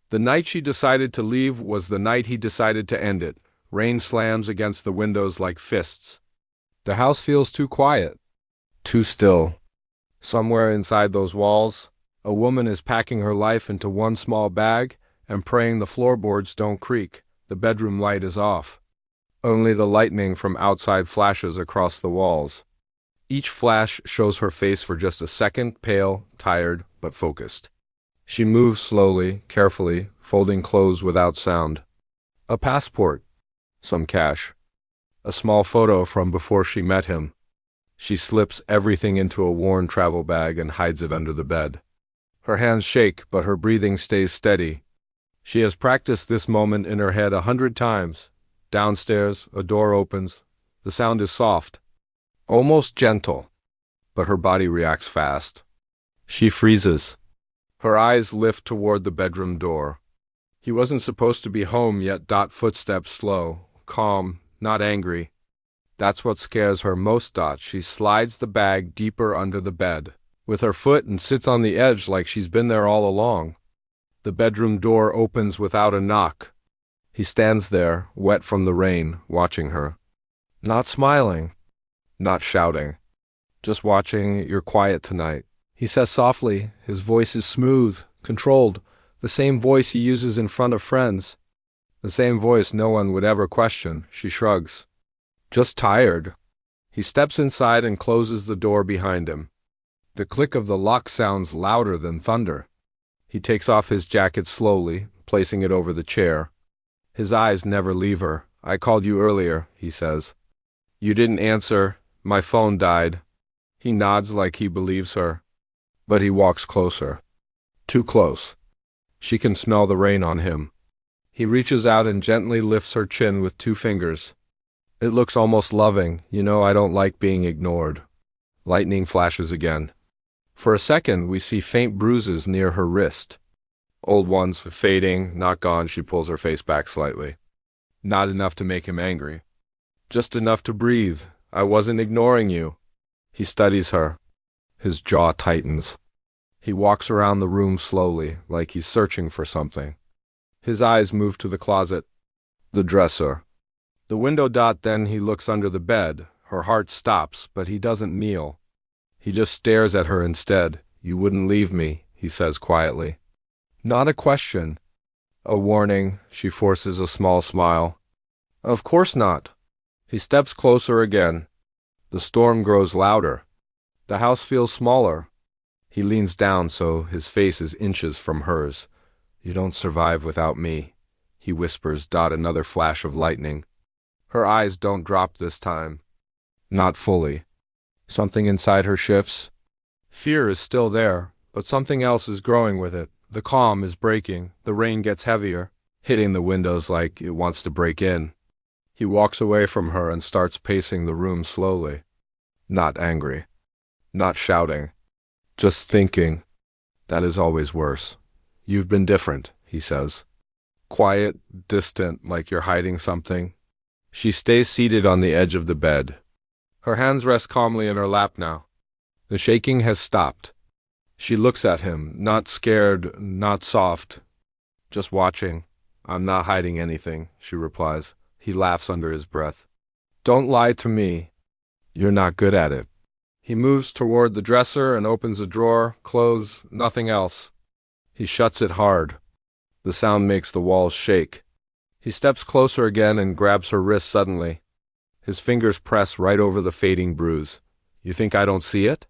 The night she decided to leave was the night he decided to end it. Rain slams against the windows like fists. The house feels too quiet, too still. Somewhere inside those walls, a woman is packing her life into one small bag and praying the floorboards don't creak. The bedroom light is off. Only the lightning from outside flashes across the walls. Each flash shows her face for just a second, pale, tired, but focused. She moves slowly, carefully, folding clothes without sound. A passport, some cash, a small photo from before she met him. She slips everything into a worn travel bag and hides it under the bed. Her hands shake, but her breathing stays steady. She has practiced this moment in her head 100 times. Downstairs, a door opens. The sound is soft, almost gentle, but her body reacts fast. She freezes. Her eyes lift toward the bedroom door. He wasn't supposed to be home yet. Footsteps slow, calm, not angry. That's what scares her most. She slides the bag deeper under the bed with her foot and sits on the edge like she's been there all along. The bedroom door opens without a knock. He stands there, wet from the rain, watching her. Not smiling, not shouting, just watching. You're quiet tonight, he says softly. His voice is smooth, controlled, the same voice he uses in front of friends. The same voice no one would ever question. She shrugs. Just tired. He steps inside and closes the door behind him. The click of the lock sounds louder than thunder. He takes off his jacket slowly, placing it over the chair. His eyes never leave her. I called you earlier, he says. You didn't answer. My phone died. He nods like he believes her. But he walks closer. Too close. She can smell the rain on him. He reaches out and gently lifts her chin with 2 fingers. It looks almost loving. You know, I don't like being ignored. Lightning flashes again. For a second, we see faint bruises near her wrist. Old ones, fading, not gone. She pulls her face back slightly. Not enough to make him angry. Just enough to breathe. I wasn't ignoring you. He studies her. His jaw tightens. He walks around the room slowly, like he's searching for something. His eyes move to the closet, the dresser, the window. Then he looks under the bed. Her heart stops, but he doesn't kneel. He just stares at her instead. You wouldn't leave me, he says quietly. Not a question. A warning. She forces a small smile. Of course not. He steps closer again. The storm grows louder. The house feels smaller. He leans down so his face is inches from hers. You don't survive without me, he whispers. Another flash of lightning. Her eyes don't drop this time. Not fully. Something inside her shifts. Fear is still there, but something else is growing with it. The calm is breaking. The rain gets heavier, hitting the windows like it wants to break in. He walks away from her and starts pacing the room slowly. Not angry. Not shouting. Just thinking. That is always worse. You've been different, he says. Quiet, distant, like you're hiding something. She stays seated on the edge of the bed. Her hands rest calmly in her lap now. The shaking has stopped. She looks at him, not scared, not soft, just watching. I'm not hiding anything, she replies. He laughs under his breath. Don't lie to me. You're not good at it. He moves toward the dresser and opens a drawer, clothes, nothing else. He shuts it hard. The sound makes the walls shake. He steps closer again and grabs her wrist suddenly. His fingers press right over the fading bruise. You think I don't see it?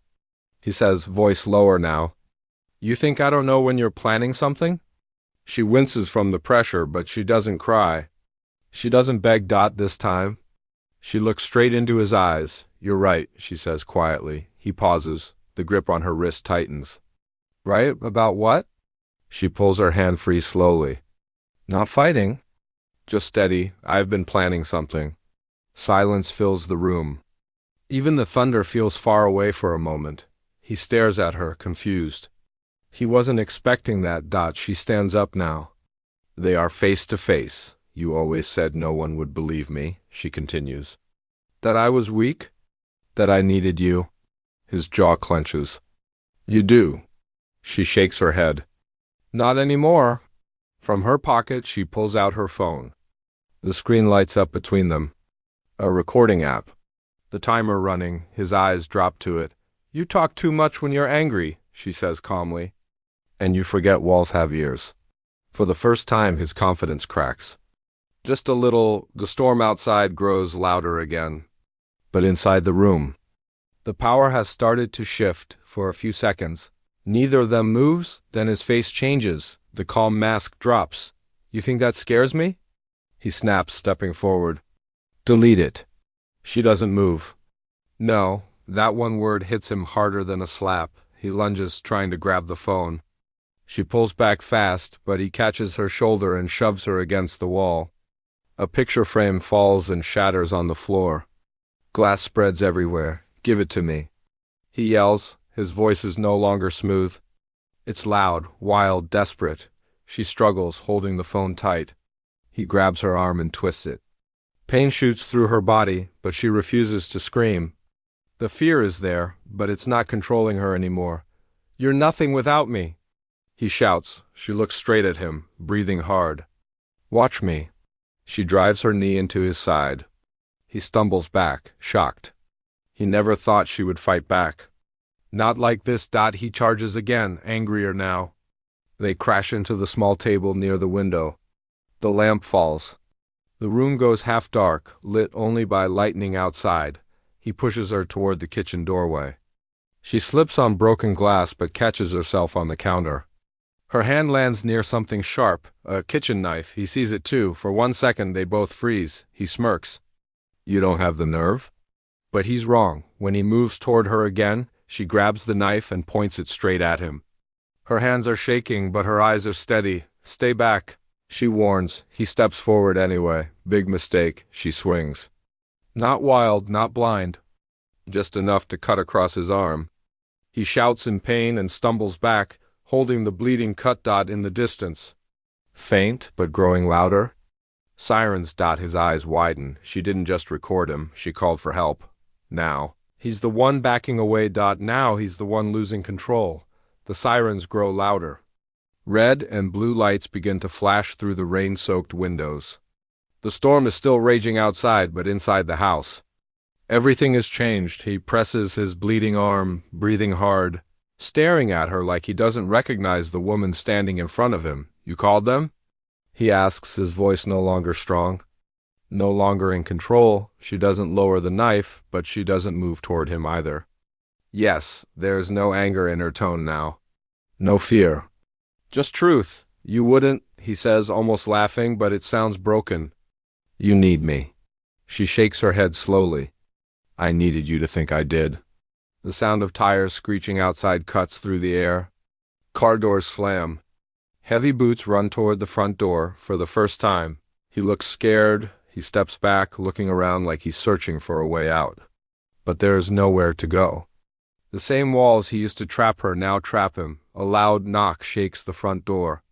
He says, voice lower now. You think I don't know when you're planning something? She winces from the pressure, but she doesn't cry. She doesn't beg. This time. She looks straight into his eyes. You're right, she says quietly. He pauses. The grip on her wrist tightens. Right? About what? She pulls her hand free slowly. Not fighting. Just steady. I've been planning something. Silence fills the room. Even the thunder feels far away for a moment. He stares at her, confused. He wasn't expecting that. She stands up now. They are face to face. You always said no one would believe me, she continues. That I was weak? That I needed you? His jaw clenches. You do. She shakes her head. Not anymore. From her pocket, she pulls out her phone. The screen lights up between them. A recording app. The timer running, his eyes drop to it. "You talk too much when you're angry," she says calmly. "And you forget walls have ears." For the first time, his confidence cracks. Just a little, the storm outside grows louder again. But inside the room, the power has started to shift for a few seconds. Neither of them moves, then his face changes. The calm mask drops. "You think that scares me?" He snaps, stepping forward. "Delete it." She doesn't move. No, that one word hits him harder than a slap. He lunges, trying to grab the phone. She pulls back fast, but he catches her shoulder and shoves her against the wall. A picture frame falls and shatters on the floor. Glass spreads everywhere. "Give it to me," he yells. His voice is no longer smooth. It's loud, wild, desperate. She struggles, holding the phone tight. He grabs her arm and twists it. Pain shoots through her body, but she refuses to scream. The fear is there, but it's not controlling her anymore. "You're nothing without me," he shouts. She looks straight at him, breathing hard. "Watch me." She drives her knee into his side. He stumbles back, shocked. He never thought she would fight back. Not like this. He charges again, angrier now. They crash into the small table near the window. The lamp falls. The room goes half dark, lit only by lightning outside. He pushes her toward the kitchen doorway. She slips on broken glass but catches herself on the counter. Her hand lands near something sharp, a kitchen knife. He sees it too. For 1 second they both freeze. He smirks. "You don't have the nerve?" But he's wrong. When he moves toward her again, she grabs the knife and points it straight at him. Her hands are shaking, but her eyes are steady. "Stay back," she warns. He steps forward anyway. Big mistake. She swings. Not wild, not blind. Just enough to cut across his arm. He shouts in pain and stumbles back, holding the bleeding cut. In the distance. Faint, but growing louder. Sirens. His eyes widen. She didn't just record him. She called for help. Now. He's the one backing away. Now he's the one losing control. The sirens grow louder. Red and blue lights begin to flash through the rain-soaked windows. The storm is still raging outside, but inside the house, everything has changed. He presses his bleeding arm, breathing hard, staring at her like he doesn't recognize the woman standing in front of him. "You called them?" he asks, his voice no longer strong. No longer in control. She doesn't lower the knife, but she doesn't move toward him either. Yes, there's no anger in her tone now. No fear. Just truth. "You wouldn't," he says, almost laughing, but it sounds broken. "You need me." She shakes her head slowly. "I needed you to think I did." The sound of tires screeching outside cuts through the air. Car doors slam. Heavy boots run toward the front door for the first time. He looks scared. He steps back, looking around like he's searching for a way out. But there is nowhere to go. The same walls he used to trap her now trap him. A loud knock shakes the front door.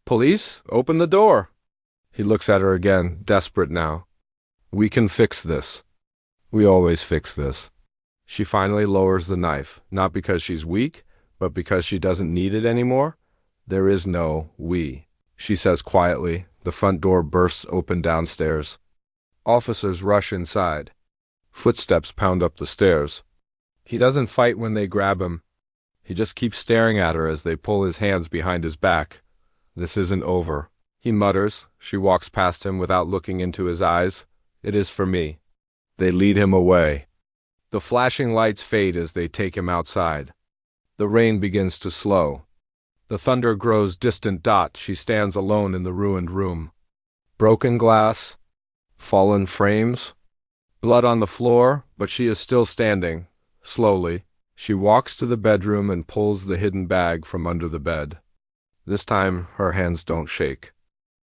"Police? Open the door!" He looks at her again, desperate now. "We can fix this. We always fix this." She finally lowers the knife, not because she's weak, but because she doesn't need it anymore. "There is no we," she says quietly. The front door bursts open downstairs. Officers rush inside. Footsteps pound up the stairs. He doesn't fight when they grab him. He just keeps staring at her as they pull his hands behind his back. "This isn't over," he mutters. She walks past him without looking into his eyes. "It is for me." They lead him away. The flashing lights fade as they take him outside. The rain begins to slow. The thunder grows distant. She stands alone in the ruined room. Broken glass, fallen frames, blood on the floor, but she is still standing. Slowly, she walks to the bedroom and pulls the hidden bag from under the bed. This time, her hands don't shake.